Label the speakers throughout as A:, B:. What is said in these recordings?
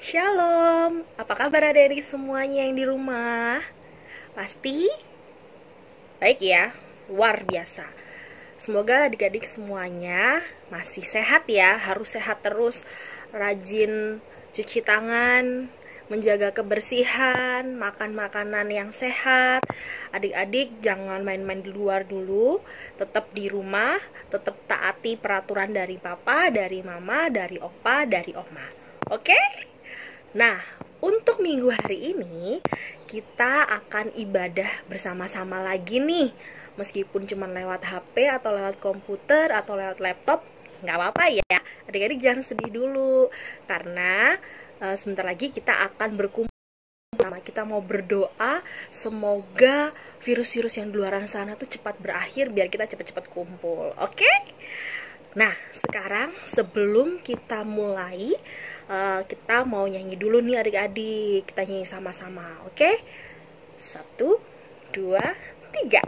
A: Shalom, apa kabar adik-adik semuanya yang di rumah? Pasti baik ya, luar biasa. Semoga adik-adik semuanya masih sehat ya, harus sehat terus. Rajin cuci tangan, menjaga kebersihan, makan makanan yang sehat. Adik-adik jangan main-main di luar dulu, tetap di rumah, tetap taati peraturan dari papa, dari mama, dari opa, dari oma. Oke? Nah, untuk minggu hari ini kita akan ibadah bersama-sama lagi nih. Meskipun cuma lewat HP atau lewat komputer atau lewat laptop, nggak apa-apa ya. Adik-adik jangan sedih dulu, karena sebentar lagi kita akan berkumpul. Kita mau berdoa semoga virus-virus yang di luar sana tuh cepat berakhir biar kita cepat-cepat kumpul. Oke? Nah, sekarang sebelum kita mulai, kita mau nyanyi dulu nih adik-adik. Kita nyanyi sama-sama, oke? 1, 2, 3.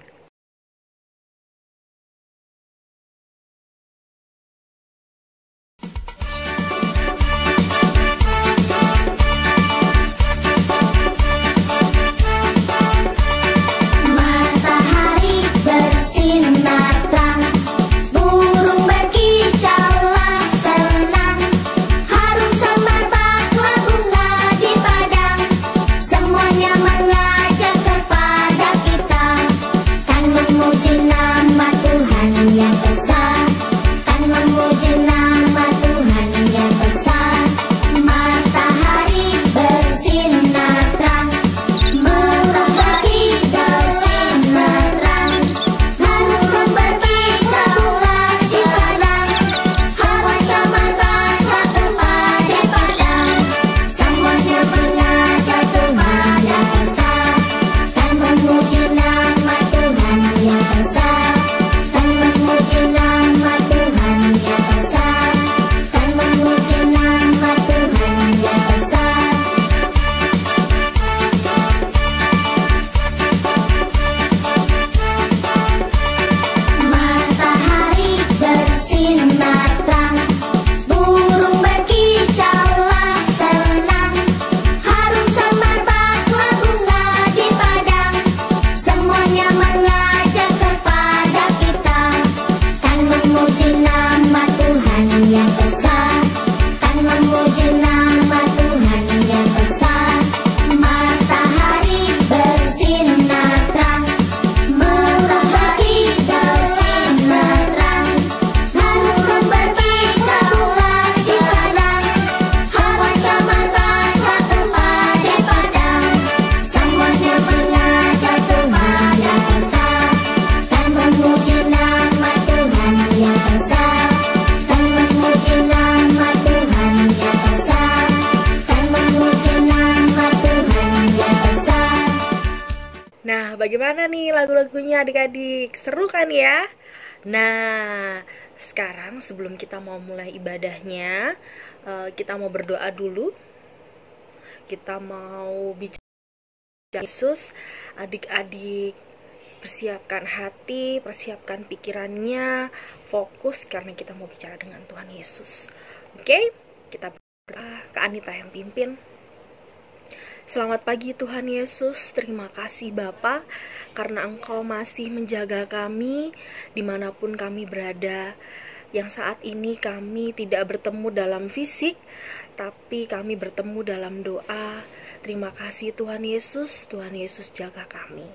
B: Matahari bersinar terang, burung berkicaulah senang, harum samar bakla bunga di padang, semuanya mengajak kepada kita, kan memuji nama Tuhan yang besar, kan memuji nama Tuhan yang besar. Matahari bersinar terang, burung berkicau simerang, harum samar bakla si padang, hawa samar bakla kepada padang, semuanya mengajak Tuhan yang besar, kan memuji nama Tuhan yang besar, kan memuji nama Tuhan yang besar, kan memuji nama Tuhan yang besar. Matahari bersinar terang, burung berkicaulah senang, harum samar bakla bunga di padang, semuanya mengajak kepada kita, kan memuji nama Tuhan yang besar, kan memuji nama Tuhan yang besar. Matahari bersinar terang, burung berkicau simerang, harum samar bakla si padang, hawa samar bakla kepada padang, semuanya mengajak Tuhan yang besar, kan memuji nama Tuhan yang besar, kan memuji nama Tuhan yang besar, kan memuji nama Tuhan yang besar.
A: Nah, bagaimana nih lagu-lagunya adik-adik? Seru kan ya? Nah, sekarang sebelum kita mau mulai ibadahnya, kita mau berdoa dulu. Kita mau bicara Yesus. Adik-adik persiapkan hati, persiapkan pikirannya, fokus karena kita mau bicara dengan Tuhan Yesus. Oke? Kita berdoa ke Anita yang pimpin. Selamat pagi Tuhan Yesus, terima kasih Bapa karena Engkau masih menjaga kami dimanapun kami berada. Yang saat ini kami tidak bertemu dalam fisik, tapi kami bertemu dalam doa. Terima kasih Tuhan Yesus jaga kami.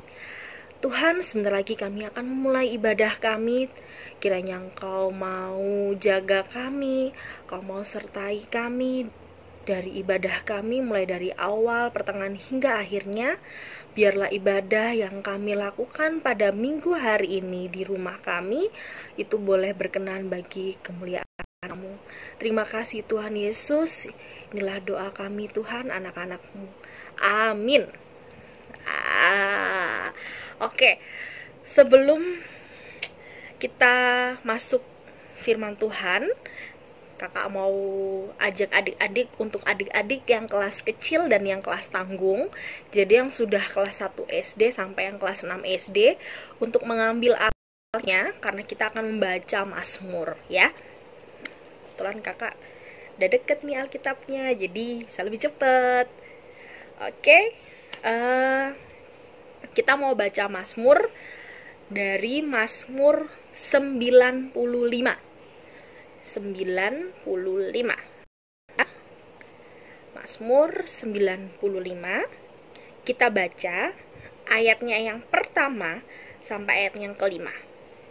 A: Tuhan, sebentar lagi kami akan memulai ibadah kami. Kiranya Engkau mau jaga kami, Engkau mau sertai kami dari ibadah kami, mulai dari awal, pertengahan hingga akhirnya. Biarlah ibadah yang kami lakukan pada minggu hari ini di rumah kami itu boleh berkenan bagi kemuliaan-Mu. Terima kasih Tuhan Yesus. Inilah doa kami Tuhan, anak-anak-Mu. Amin. Oke, sebelum kita masuk firman Tuhan, kakak mau ajak adik-adik untuk adik-adik yang kelas kecil dan yang kelas tanggung. Jadi yang sudah kelas 1 SD sampai yang kelas 6 SD untuk mengambil alatnya karena kita akan membaca Mazmur ya. Kebetulan kakak udah deket nih Alkitabnya, jadi bisa lebih cepet. Oke, kita mau baca Mazmur dari Mazmur 95. Mazmur 95. Kita baca ayatnya yang pertama sampai ayat yang kelima.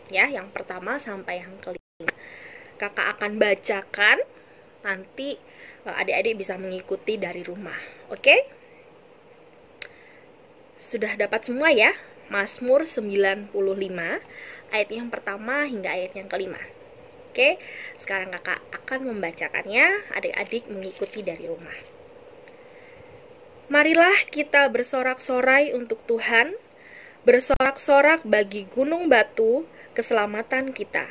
A: Ya, yang pertama sampai yang kelima. Kakak akan bacakan, nanti adik-adik bisa mengikuti dari rumah. Oke? Sudah dapat semua ya? Mazmur 95 ayat yang pertama hingga ayat yang kelima. Oke, sekarang kakak akan membacakannya, adik-adik mengikuti dari rumah. Marilah kita bersorak-sorai untuk Tuhan, bersorak-sorak bagi gunung batu keselamatan kita.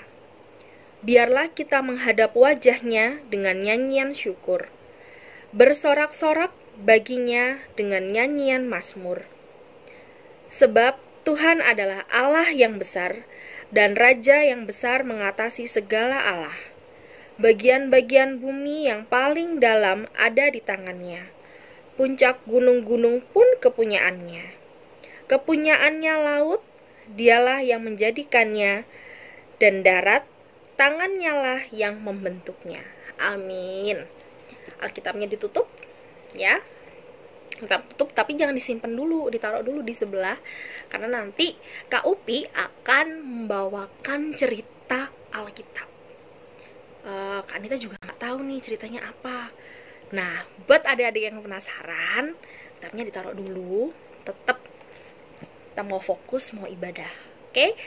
A: Biarlah kita menghadap wajahnya dengan nyanyian syukur, bersorak-sorak baginya dengan nyanyian mazmur. Sebab Tuhan adalah Allah yang besar, dan Raja yang besar mengatasi segala Allah. Bagian-bagian bumi yang paling dalam ada di tangannya. Puncak gunung-gunung pun kepunyaannya. Kepunyaannya laut, dialah yang menjadikannya, dan darat, tangannya lah yang membentuknya. Amin. Alkitabnya ditutup, ya. Kita tutup, tapi jangan disimpan dulu, ditaruh dulu di sebelah, karena nanti Kak Upi akan membawakan cerita Alkitab. Kak Anita juga nggak tahu nih ceritanya apa. Nah, buat adik-adik yang penasaran, kitabnya ditaruh dulu. Tetap kita mau fokus, mau ibadah. Oke?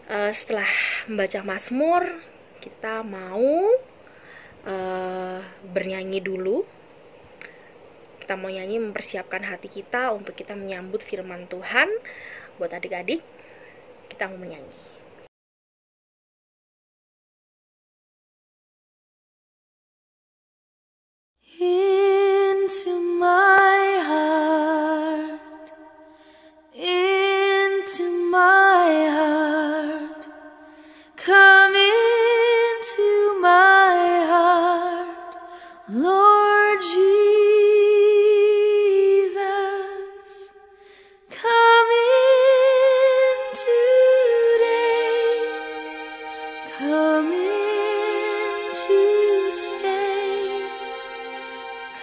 A: Setelah membaca Mazmur, kita mau bernyanyi dulu. Kita mau nyanyi mempersiapkan hati kita untuk kita menyambut firman Tuhan. Buat adik-adik, kita mau menyanyi.
C: Into my heart, into my heart, come into my heart, Lord Jesus. Come in today, come in to stay,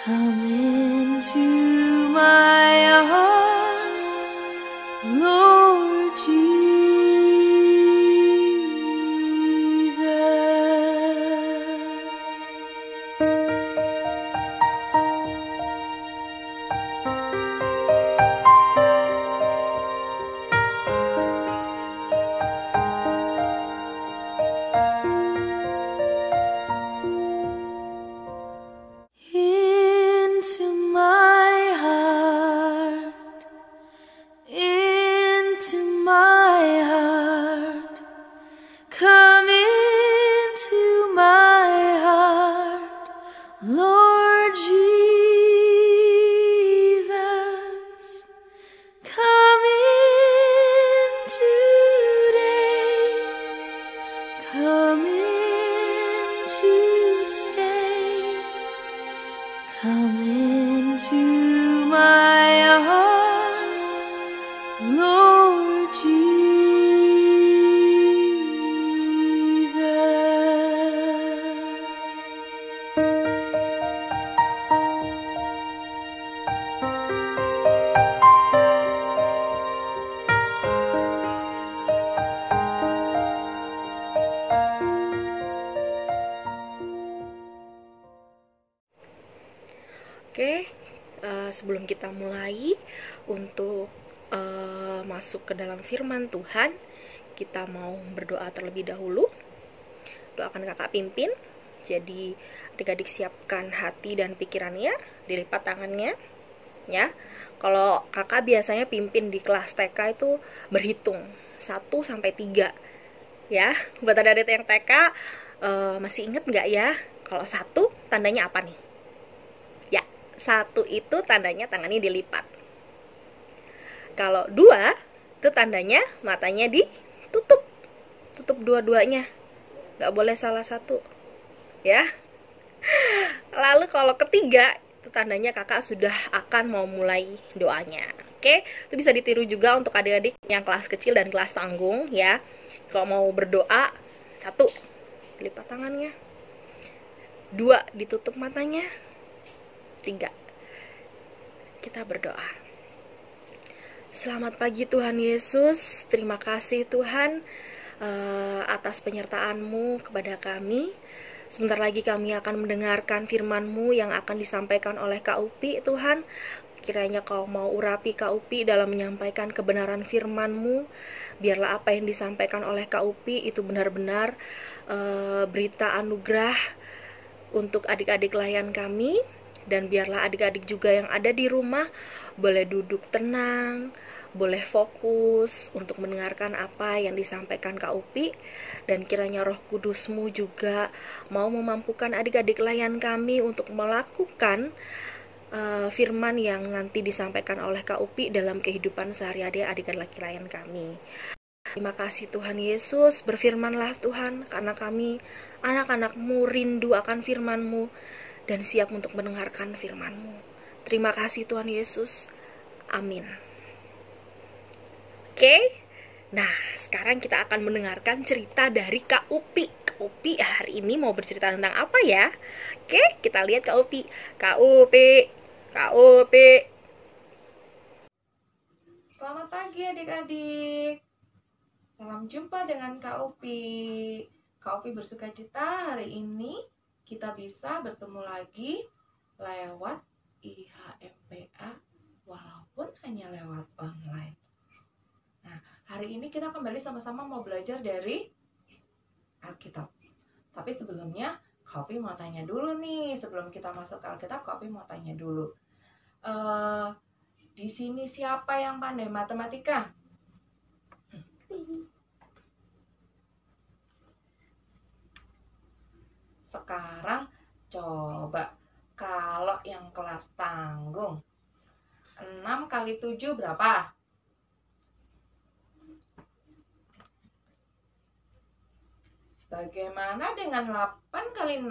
C: come into my heart, Lord Jesus. Into my heart, into my heart, come into my heart, Lord Jesus. Come in today, come in to stay, come into my heart, Lord Jesus.
A: Oke, sebelum kita mulai untuk masuk ke dalam firman Tuhan, kita mau berdoa terlebih dahulu. Doakan kakak pimpin. Jadi adik-adik siapkan hati dan pikirannya, dilipat tangannya, ya. Kalau kakak biasanya pimpin di kelas TK itu berhitung 1 sampai 3, ya. Buat adik-adik yang TK masih inget nggak ya? Kalau 1 tandanya apa nih? 1 itu tandanya tangannya dilipat. Kalau 2 itu tandanya matanya ditutup. Tutup dua-duanya. Nggak boleh salah satu. Ya. Lalu kalau ketiga, itu tandanya kakak sudah akan mau mulai doanya. Oke, itu bisa ditiru juga untuk adik-adik yang kelas kecil dan kelas tanggung ya. Kalau mau berdoa, 1, lipat tangannya. 2, ditutup matanya. 3, kita berdoa. Selamat pagi Tuhan Yesus, terima kasih Tuhan atas penyertaan-Mu kepada kami. Sebentar lagi kami akan mendengarkan firman-Mu yang akan disampaikan oleh Kak Upi, Tuhan. Kiranya Kau mau urapi Kak Upi dalam menyampaikan kebenaran firman-Mu. Biarlah apa yang disampaikan oleh Kak Upi itu benar-benar berita anugerah untuk adik-adik layan kami. Dan biarlah adik-adik juga yang ada di rumah boleh duduk tenang, boleh fokus untuk mendengarkan apa yang disampaikan Kak Upi. Dan kiranya Roh Kudus-Mu juga mau memampukan adik-adik layan kami untuk melakukan firman yang nanti disampaikan oleh Kak Upi dalam kehidupan sehari-hari adik-adik layan kami. Terima kasih Tuhan Yesus, berfirmanlah Tuhan, karena kami anak-anak-Mu rindu akan firman-Mu dan siap untuk mendengarkan firman-Mu. Terima kasih Tuhan Yesus. Amin. Oke. Nah, sekarang kita akan mendengarkan cerita dari Kak Upi. Kak Upi hari ini mau bercerita tentang apa ya? Oke, kita lihat Kak Upi. Kak Upi. Kak Upi.
D: Selamat pagi adik-adik. Salam jumpa dengan Kak Upi. Kak Upi bersuka cita hari ini kita bisa bertemu lagi lewat IHMPA walaupun hanya lewat online. Nah, hari ini kita kembali sama-sama mau belajar dari Alkitab. Tapi sebelumnya Kak Upi mau tanya dulu nih, sebelum kita masuk ke Alkitab, Kak Upi mau tanya dulu. Di sini siapa yang pandai matematika? Sekarang coba kalau yang kelas tanggung 6 kali 7 berapa? Bagaimana dengan 8 kali 6?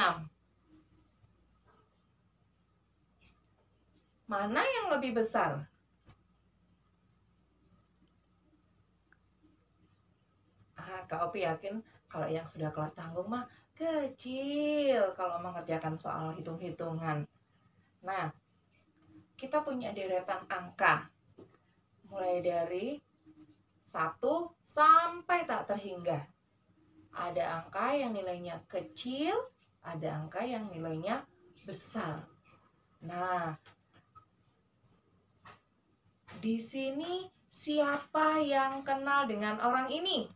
D: Mana yang lebih besar? Kak Opi yakin kalau yang sudah kelas tanggung mah kecil kalau mengerjakan soal hitung-hitungan. Nah, kita punya deretan angka. Mulai dari 1 sampai tak terhingga. Ada angka yang nilainya kecil, ada angka yang nilainya besar. Nah, di sini siapa yang kenal dengan orang ini?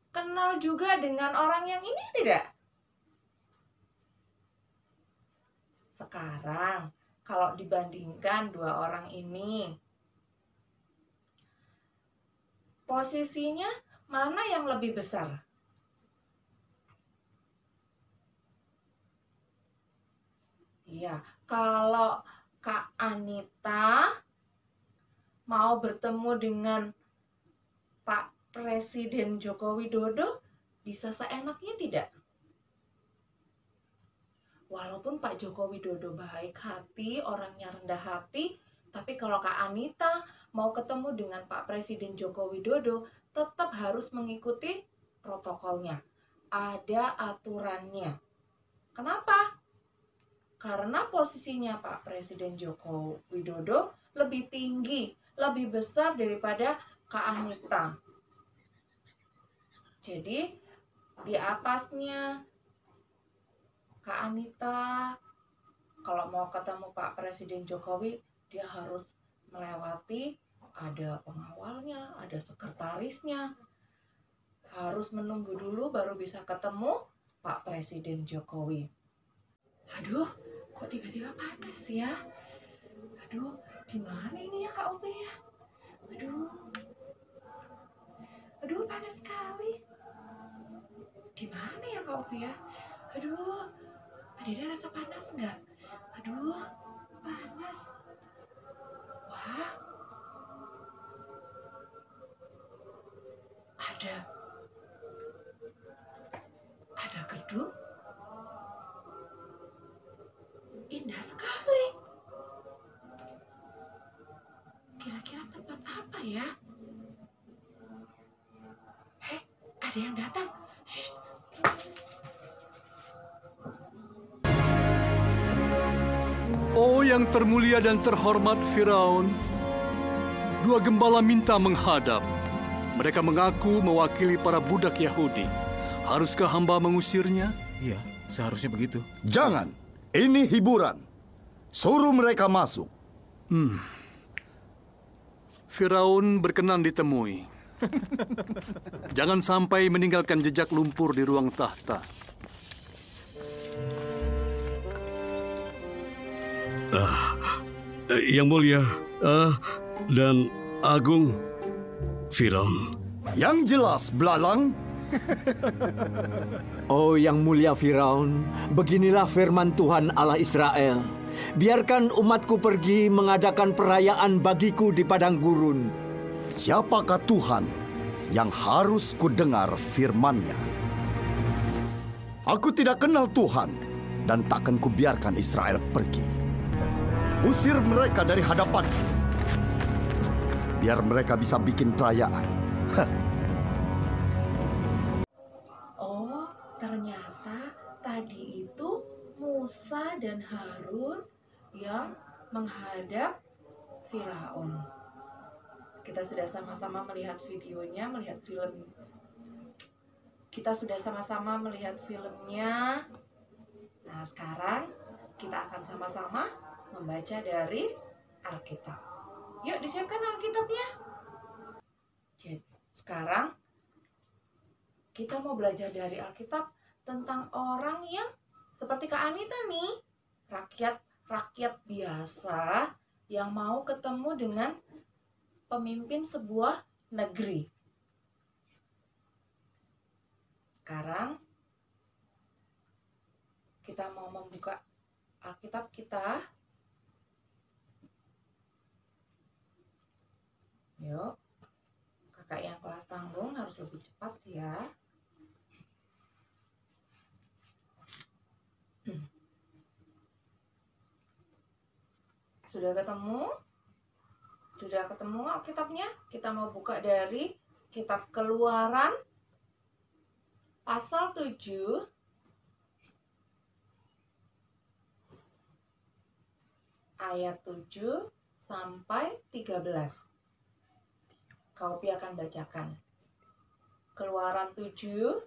D: Kenal juga dengan orang yang ini tidak? Sekarang, kalau dibandingkan dua orang ini, posisinya mana yang lebih besar? Iya, kalau Kak Anita mau bertemu dengan Pak Presiden Joko Widodo, bisa seenaknya tidak? Walaupun Pak Joko Widodo baik hati, orangnya rendah hati, tapi kalau Kak Anita mau ketemu dengan Pak Presiden Joko Widodo, tetap harus mengikuti protokolnya. Ada aturannya. Kenapa? Karena posisinya Pak Presiden Joko Widodo lebih tinggi, lebih besar daripada Kak Anita. Jadi di atasnya Kak Anita, kalau mau ketemu Pak Presiden Jokowi, dia harus melewati, ada pengawalnya, ada sekretarisnya. Harus menunggu dulu baru bisa ketemu Pak Presiden Jokowi. Aduh, kok tiba-tiba panas ya? Aduh, gimana ini ya Kak Upi ya? Aduh, panas sekali. Gimana ya Kak Upi ya? Aduh, ada rasa panas nggak? Aduh, panas. Wah, ada Ada yang datang. Shh.
E: Oh yang termulia dan terhormat Firaun, dua gembala minta menghadap. Mereka mengaku mewakili para budak Yahudi. Haruskah hamba mengusirnya?
F: Iya, seharusnya begitu.
G: Jangan, ini hiburan. Suruh mereka masuk.
E: Firaun berkenan ditemui. Jangan sampai meninggalkan jejak lumpur di ruang tahta.
H: Yang mulia dan agung, Firaun.
G: Yang jelas, belalang.
I: Oh yang mulia Firaun, beginilah firman Tuhan Allah Israel. Biarkan umatku pergi mengadakan perayaan bagiku di padang gurun.
G: Siapakah Tuhan yang harus kudengar firman-Nya? Aku tidak kenal Tuhan dan takkan kubiarkan Israel pergi. Usir mereka dari hadapanku. Biar mereka bisa bikin perayaan.
D: Oh, ternyata tadi itu Musa dan Harun yang menghadap Firaun. Kita sudah sama-sama melihat videonya, melihat film. Kita sudah sama-sama melihat filmnya. Nah, sekarang kita akan sama-sama membaca dari Alkitab. Yuk, disiapkan Alkitabnya. Jadi, sekarang kita mau belajar dari Alkitab tentang orang yang seperti Kak Anita nih, rakyat biasa yang mau ketemu dengan pemimpin sebuah negeri. Sekarang kita mau membuka Alkitab kita. Yuk, kakak yang kelas tanggung harus lebih cepat ya. Sudah ketemu? Sudah ketemu Alkitabnya? Kita mau buka dari kitab Keluaran pasal 7 ayat 7 sampai 13. Kaupi akan bacakan. Keluaran 7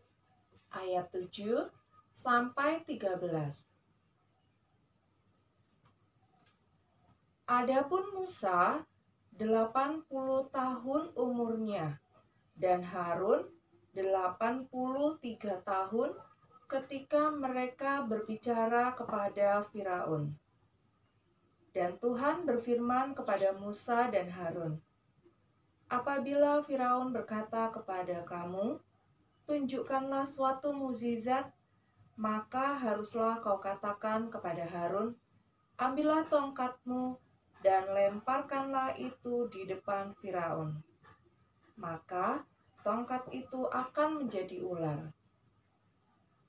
D: ayat 7 sampai 13. Adapun Musa 80 tahun umurnya dan Harun 83 tahun ketika mereka berbicara kepada Firaun. Dan Tuhan berfirman kepada Musa dan Harun, apabila Firaun berkata kepada kamu, tunjukkanlah suatu mukjizat, maka haruslah kau katakan kepada Harun, ambillah tongkatmu dan lemparkanlah itu di depan Firaun. Maka tongkat itu akan menjadi ular.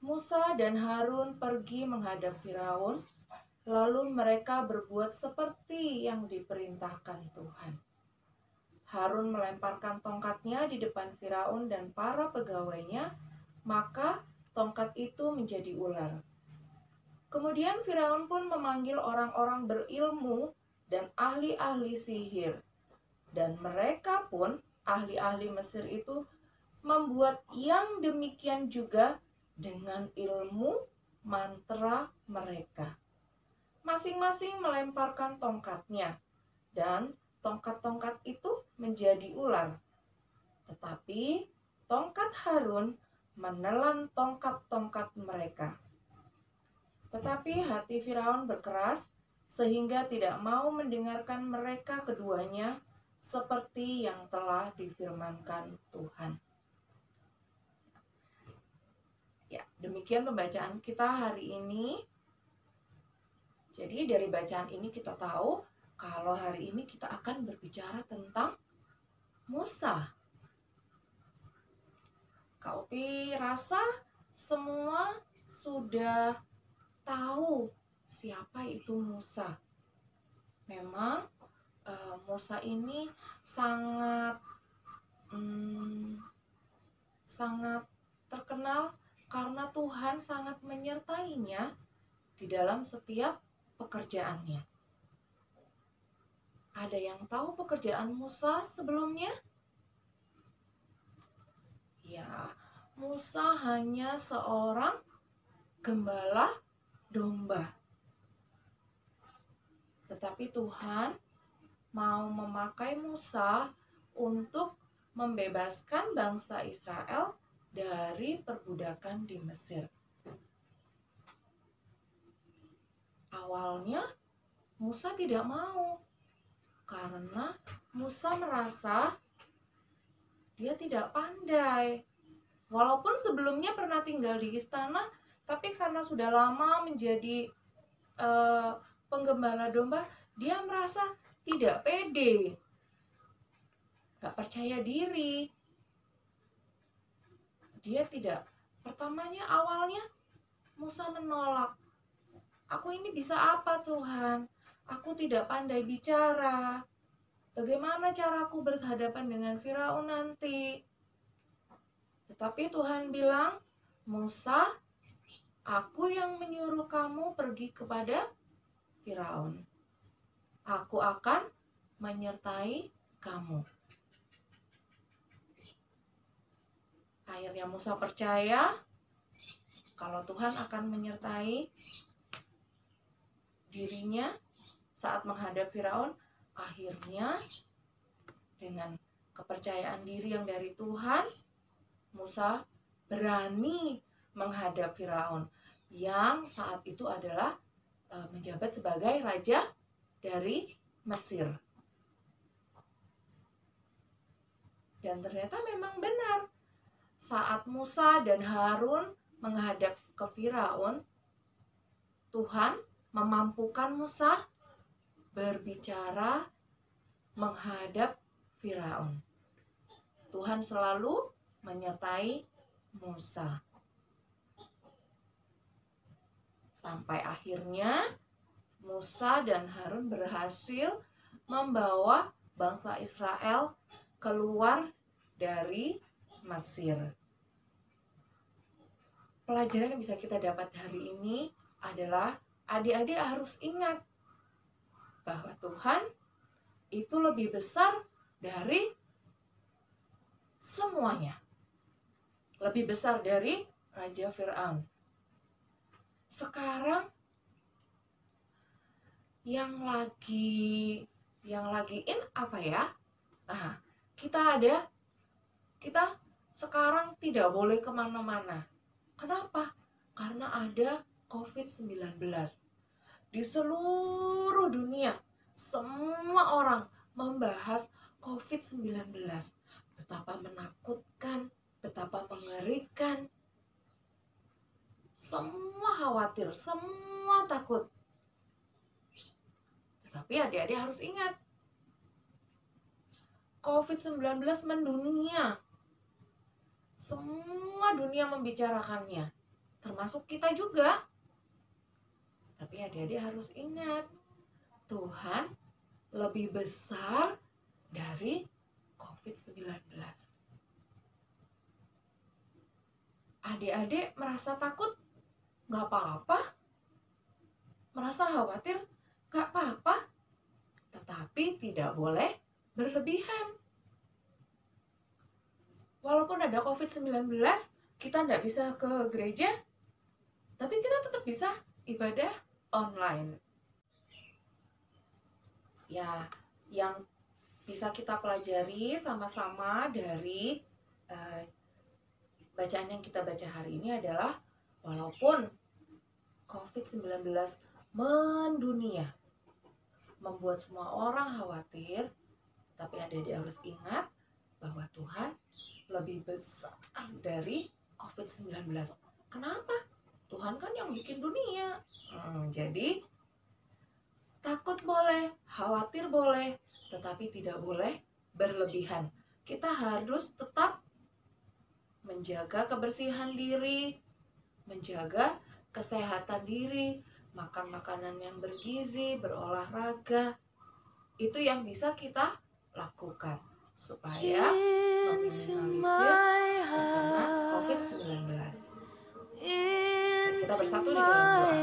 D: Musa dan Harun pergi menghadap Firaun, lalu mereka berbuat seperti yang diperintahkan Tuhan. Harun melemparkan tongkatnya di depan Firaun dan para pegawainya, maka tongkat itu menjadi ular. Kemudian Firaun pun memanggil orang-orang berilmu dan ahli-ahli sihir. Dan mereka pun, ahli-ahli Mesir itu, membuat yang demikian juga dengan ilmu mantra mereka. Masing-masing melemparkan tongkatnya, dan tongkat-tongkat itu menjadi ular. Tetapi tongkat Harun menelan tongkat-tongkat mereka. Tetapi hati Firaun berkeras, sehingga tidak mau mendengarkan mereka keduanya seperti yang telah difirmankan Tuhan. Ya, demikian pembacaan kita hari ini. Jadi dari bacaan ini kita tahu kalau hari ini kita akan berbicara tentang Musa. Kak Upi rasa semua sudah tahu siapa itu Musa. Memang Musa ini sangat sangat terkenal karena Tuhan sangat menyertainya di dalam setiap pekerjaannya. Ada yang tahu pekerjaan Musa sebelumnya? Ya, Musa hanya seorang gembala domba. Tetapi Tuhan mau memakai Musa untuk membebaskan bangsa Israel dari perbudakan di Mesir. Awalnya Musa tidak mau karena Musa merasa dia tidak pandai. Walaupun sebelumnya pernah tinggal di istana, tapi karena sudah lama menjadi penggembala domba, dia merasa tidak pede, gak percaya diri. Dia tidak, awalnya Musa menolak. Aku ini bisa apa Tuhan? Aku tidak pandai bicara. Bagaimana caraku berhadapan dengan Firaun nanti? Tetapi Tuhan bilang, Musa, aku yang menyuruh kamu pergi kepada Firaun. Aku akan menyertai kamu. Akhirnya Musa percaya kalau Tuhan akan menyertai dirinya saat menghadap Firaun. Akhirnya dengan kepercayaan diri yang dari Tuhan, Musa berani menghadap Firaun yang saat itu adalah menjabat sebagai raja dari Mesir. Dan ternyata memang benar, saat Musa dan Harun menghadap ke Firaun, Tuhan memampukan Musa berbicara menghadap Firaun. Tuhan selalu menyertai Musa. Sampai akhirnya Musa dan Harun berhasil membawa bangsa Israel keluar dari Mesir. Pelajaran yang bisa kita dapat hari ini adalah adik-adik harus ingat bahwa Tuhan itu lebih besar dari semuanya. Lebih besar dari Raja Firaun. Sekarang yang lagi in apa ya? Nah, kita sekarang tidak boleh kemana-mana. Kenapa? Karena ada COVID-19. Di seluruh dunia, semua orang membahas COVID-19. Betapa menakutkan, betapa mengerikan. Semua khawatir, semua takut. Tapi adik-adik harus ingat, COVID-19 mendunia. Semua dunia membicarakannya, termasuk kita juga. Tapi adik-adik harus ingat, Tuhan lebih besar dari COVID-19. Adik-adik merasa takut? Gak apa-apa. Merasa khawatir? Gak apa-apa. Tetapi tidak boleh berlebihan. Walaupun ada COVID-19, kita tidak bisa ke gereja, tapi kita tetap bisa ibadah online. Ya, yang bisa kita pelajari sama-sama dari bacaan yang kita baca hari ini adalah walaupun COVID-19 mendunia, membuat semua orang khawatir, tapi adik-adik harus ingat bahwa Tuhan lebih besar dari COVID-19. Kenapa? Tuhan kan yang bikin dunia. Jadi takut boleh, khawatir boleh, tetapi tidak boleh berlebihan. Kita harus tetap menjaga kebersihan diri, menjaga kesehatan diri, makan makanan yang bergizi, berolahraga. Itu yang bisa kita lakukan supaya meminimalisir terkena COVID-19. Dan kita bersatu di dalam doa.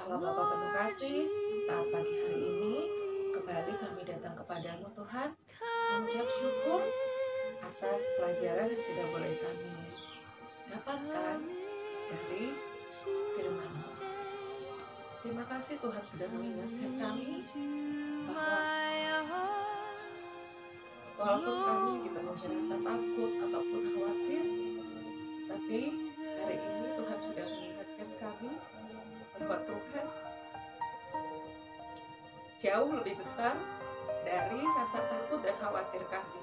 D: Allah Bapa penuh kasih, saat pagi hari ini kembali kami datang kepadamu Tuhan, mengucap syukur atas pelajaran yang sudah boleh kami dapatkan dari firman-Mu. Terima kasih Tuhan sudah mengingatkan kami bahwa walaupun kami dipenuhi rasa takut ataupun khawatir, tapi hari ini Tuhan sudah mengingatkan kami bahwa Tuhan jauh lebih besar dari rasa takut dan khawatir kami.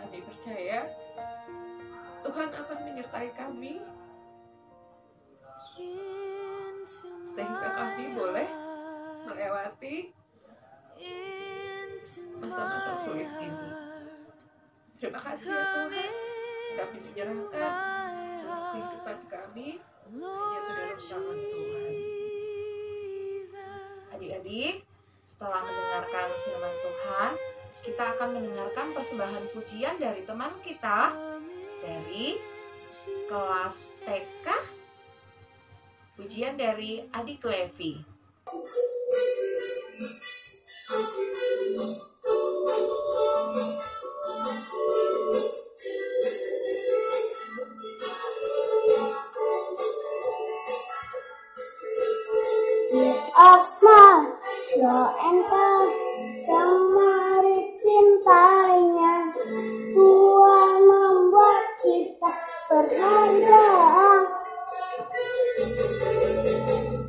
D: Kami percaya Tuhan akan menyertai kami sehingga kami boleh melewati masa-masa sulit ini. Terima kasih ya Tuhan, kami menyerahkan seluruh kehidupan kami hanya ke dalam tangan Tuhan. Adik-adik, setelah mendengarkan firman Tuhan, kita akan mendengarkan persembahan pujian dari teman kita dari kelas TK, pujian dari adik Levi.
B: Of small, show and tell, semari cintanya, Tuhan membuat kita berharga.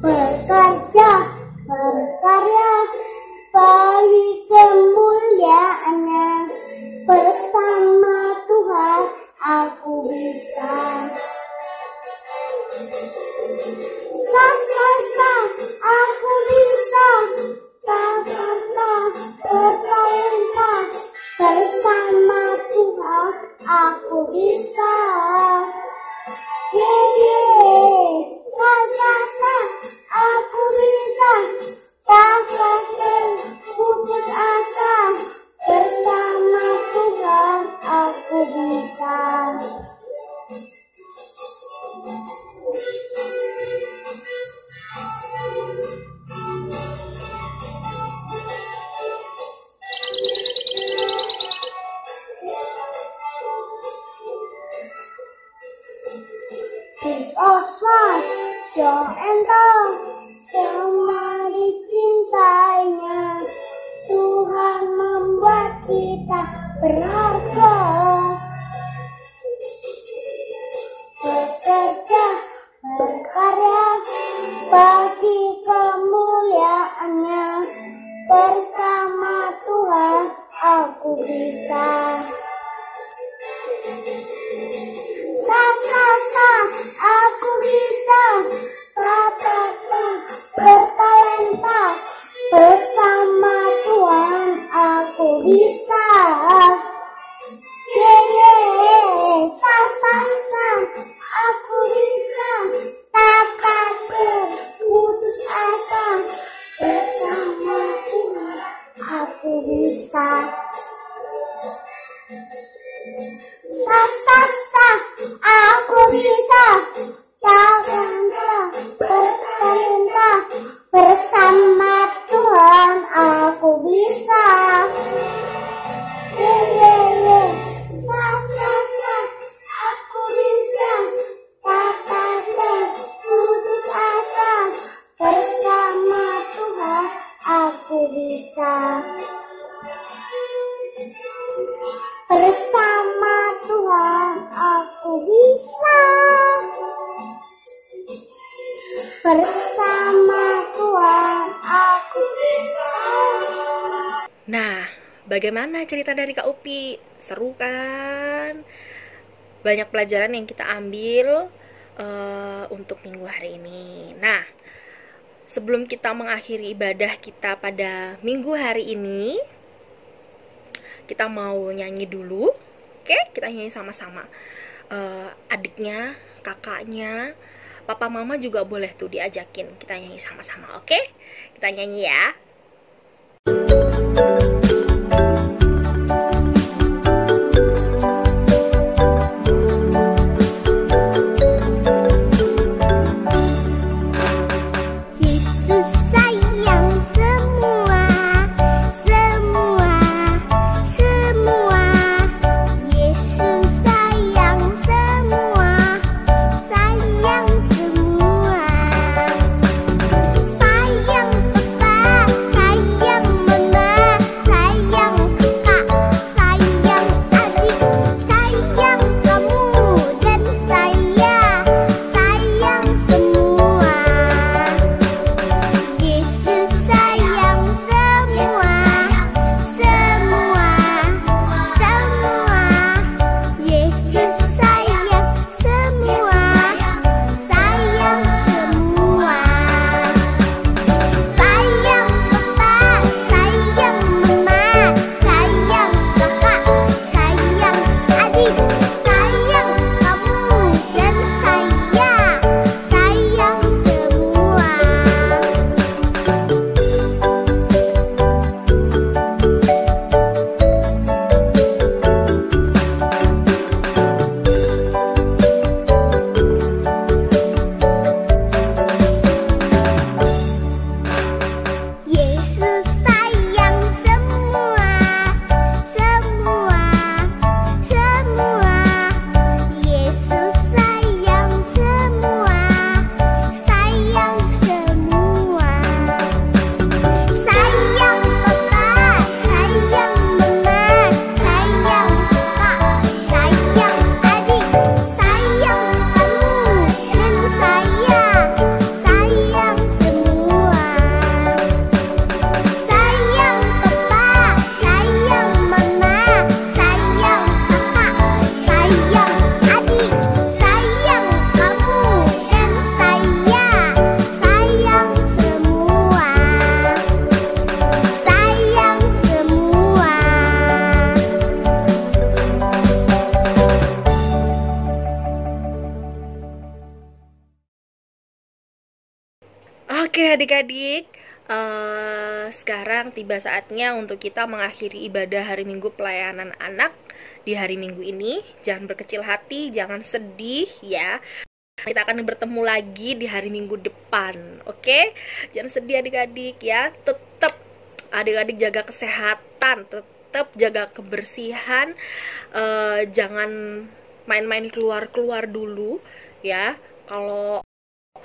B: Bekerja, berkarya, bagi kemuliaannya, bersama Tuhan aku bisa. Aku bisa, bertalenta, bersama Tuhan aku bisa. Aku bisa, takkan putus asa, bersama Tuhan aku bisa. Show and tell, semua dicintainya, Tuhan membuat kita berharga. Bekerja, berkarya, bagi kemuliaannya, bersama Tuhan aku bisa. Aku bisa, bertalenta, bersama Tuhan aku bisa. Aku bisa, takkan putus asa, bersama Tuhan aku bisa. Aku bisa, takkan bertalenta, bersama Tuhan aku bisa. Aku bisa, takkan putus asa, bersama Tuhan aku bisa. Bersama Tuhan aku bisa. Bersama Tuhan aku bisa.
A: Nah, bagaimana cerita dari Kak Upi? Seru kan? Banyak pelajaran yang kita ambil untuk minggu hari ini. Nah, sebelum kita mengakhiri ibadah kita pada minggu hari ini, kita mau nyanyi dulu. Oke, kita nyanyi sama-sama. Adiknya, kakaknya, Papa mama juga boleh tuh diajakin kita nyanyi sama-sama, oke? Kita nyanyi ya.
B: Yesus sayang semua, semua, semua. Yesus sayang semua, sayang semua. Sayang papa, sayang mama, sayang kakak, sayang adik, sayang kamu dan saya, sayang semua. Yesus sayang semua, semua, semua. Yesus sayang semua, sayang semua. Sayang papa, sayang mama, sayang kakak, sayang adik, sayang kamu dan saya, sayang semua. Yesus sayang semua, semua, semua. Yesus sayang semua, sayang semua. Sayang papa, sayang mama, sayang kakak, sayang adik, sayang kamu dan saya, sayang semua. Sayang papa, sayang mama, sayang kakak, sayang adik, sayang kamu dan saya, sayang semua. Sayang semua.
A: Oke adik-adik, sekarang tiba saatnya untuk kita mengakhiri ibadah hari Minggu pelayanan anak di hari Minggu ini. Jangan berkecil hati, jangan sedih ya. Kita akan bertemu lagi di hari Minggu depan, oke? Jangan sedih adik-adik ya. Tetap adik-adik jaga kesehatan, tetap jaga kebersihan. Jangan main-main keluar-keluar dulu ya. Kalau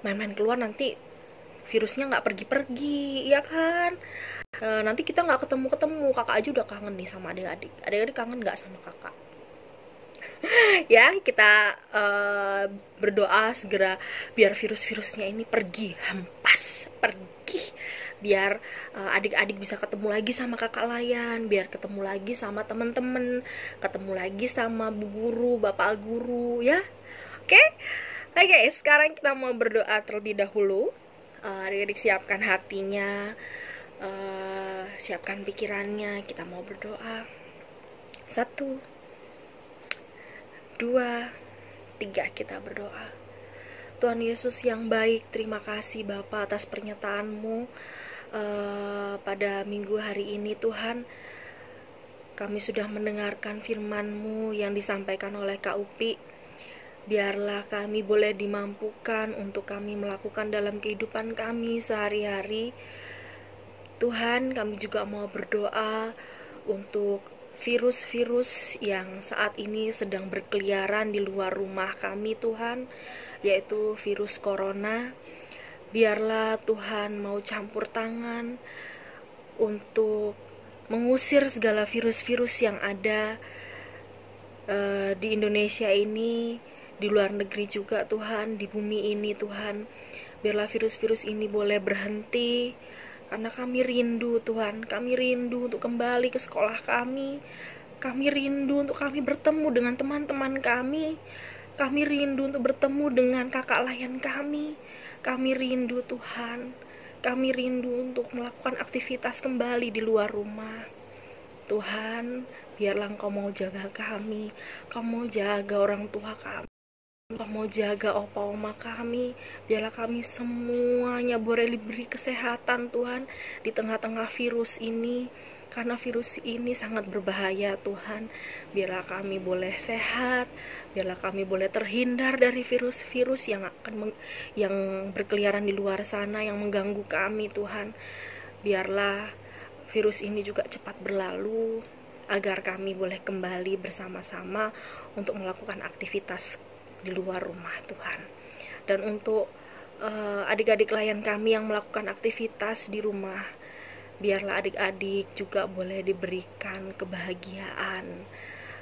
A: main-main keluar nanti virusnya nggak pergi-pergi, ya kan? Nanti kita nggak ketemu-ketemu. Kakak aja udah kangen nih sama adik-adik. Adik-adik kangen nggak sama kakak? Ya, kita berdoa segera biar virus-virusnya ini pergi, hempas, pergi. Biar adik-adik bisa ketemu lagi sama kakak Layan, biar ketemu lagi sama temen-temen, ketemu lagi sama bu guru, bapak guru, ya. Oke? Oke, sekarang kita mau berdoa terlebih dahulu. Adik-adik siapkan hatinya, siapkan pikirannya, kita mau berdoa. 1, 2, 3, kita berdoa. Tuhan Yesus yang baik, terima kasih Bapa atas pernyataan-Mu pada minggu hari ini. Tuhan, kami sudah mendengarkan firman-Mu yang disampaikan oleh Kak Upi. Biarlah kami boleh dimampukan untuk kami melakukan dalam kehidupan kami sehari-hari. Tuhan, kami juga mau berdoa untuk virus-virus yang saat ini sedang berkeliaran di luar rumah kami, Tuhan, yaitu virus corona. Biarlah Tuhan mau campur tangan untuk mengusir segala virus-virus yang ada di Indonesia ini, di luar negeri juga Tuhan, di bumi ini Tuhan. Biarlah virus-virus ini boleh berhenti, karena kami rindu Tuhan, kami rindu untuk kembali ke sekolah kami rindu untuk kami bertemu dengan teman-teman kami rindu untuk bertemu dengan kakak Layan kami rindu Tuhan, kami rindu untuk melakukan aktivitas kembali di luar rumah. Tuhan, biarlah Engkau mau jaga kami, Kau mau jaga orang tua kami. Engkau mau jaga opa oma kami, biarlah kami semuanya boleh diberi kesehatan Tuhan di tengah-tengah virus ini, karena virus ini sangat berbahaya Tuhan. Biarlah kami boleh sehat, biarlah kami boleh terhindar dari virus-virus yang berkeliaran di luar sana yang mengganggu kami Tuhan. Biarlah virus ini juga cepat berlalu, agar kami boleh kembali bersama-sama untuk melakukan aktivitas di luar rumah Tuhan. Dan untuk adik-adik klien kami yang melakukan aktivitas di rumah, biarlah adik-adik juga boleh diberikan kebahagiaan,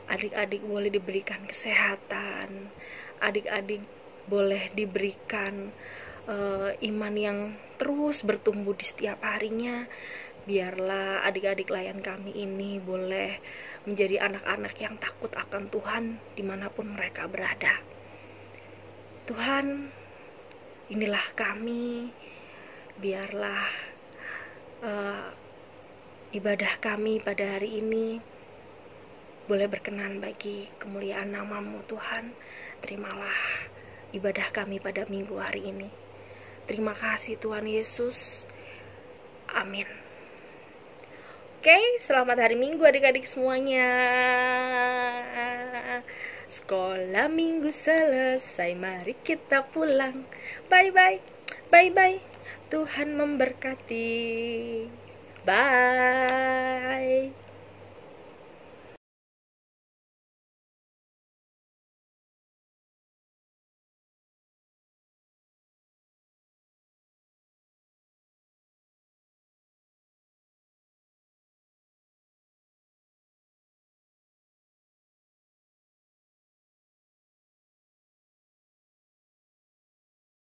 A: adik-adik boleh diberikan kesehatan, adik-adik boleh diberikan iman yang terus bertumbuh di setiap harinya. Biarlah adik-adik klien kami ini boleh menjadi anak-anak yang takut akan Tuhan dimanapun mereka berada. Tuhan, inilah kami, biarlah ibadah kami pada hari ini boleh berkenan bagi kemuliaan nama-Mu Tuhan. Terimalah ibadah kami pada minggu hari ini. Terima kasih Tuhan Yesus. Amin. Oke, selamat hari Minggu adik-adik semuanya. Sekolah minggu selesai, mari kita pulang. Bye-bye, bye-bye. Tuhan memberkati. Bye.